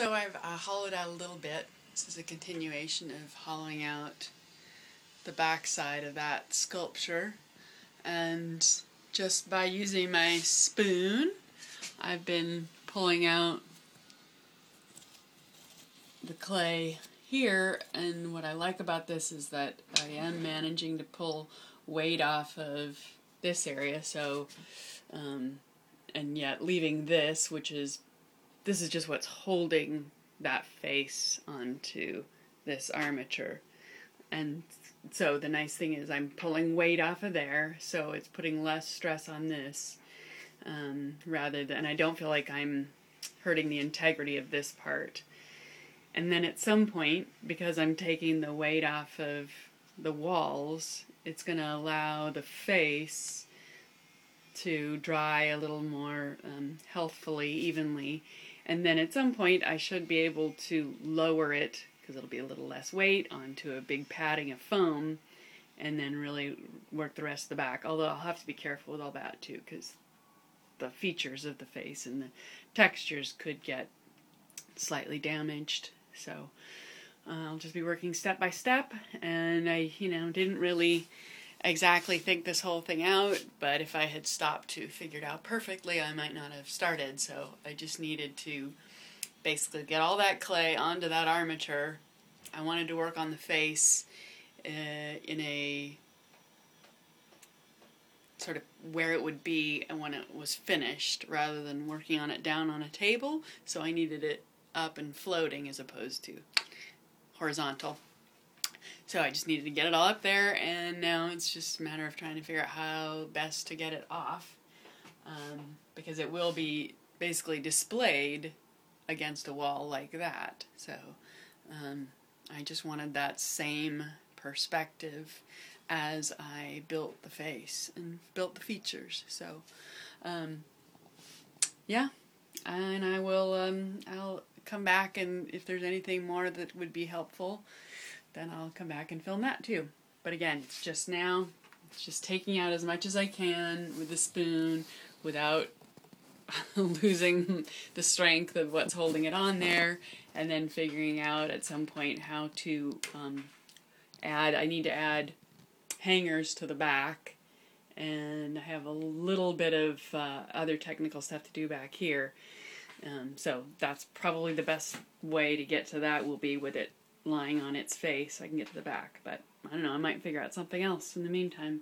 So I've hollowed out a little bit. This is a continuation of hollowing out the back side of that sculpture. And just by using my spoon, I've been pulling out the clay here, and what I like about this is that I am managing to pull weight off of this area, so and yet leaving this, this is just what's holding that face onto this armature. And so the nice thing is I'm pulling weight off of there, so it's putting less stress on this, rather than, I don't feel like I'm hurting the integrity of this part. And then at some point, because I'm taking the weight off of the walls, it's going to allow the face to dry a little more healthfully, evenly. And then at some point I should be able to lower it, because it'll be a little less weight, onto a big padding of foam, and then really work the rest of the back. Although I'll have to be careful with all that too, because the features of the face and the textures could get slightly damaged. So I'll just be working step by step, and I, didn't really exactly think this whole thing out, but if I had stopped to figure it out perfectly, I might not have started. So I just needed to basically get all that clay onto that armature. I wanted to work on the face in a sort of where it would be and when it was finished, rather than working on it down on a table. So I needed it up and floating as opposed to horizontal. So I just needed to get it all up there, and now it's just a matter of trying to figure out how best to get it off, because it will be basically displayed against a wall like that. So I just wanted that same perspective as I built the face and built the features. So yeah, and I will I'll come back, and if there's anything more that would be helpful, then I'll come back and film that too. But again, it's just taking out as much as I can with the spoon without losing the strength of what's holding it on there, and then figuring out at some point how to I need to add hangers to the back, and I have a little bit of other technical stuff to do back here. So that's probably the best way to get to that, will be with it lying on its face so I can get to the back. But I don't know, I might figure out something else in the meantime.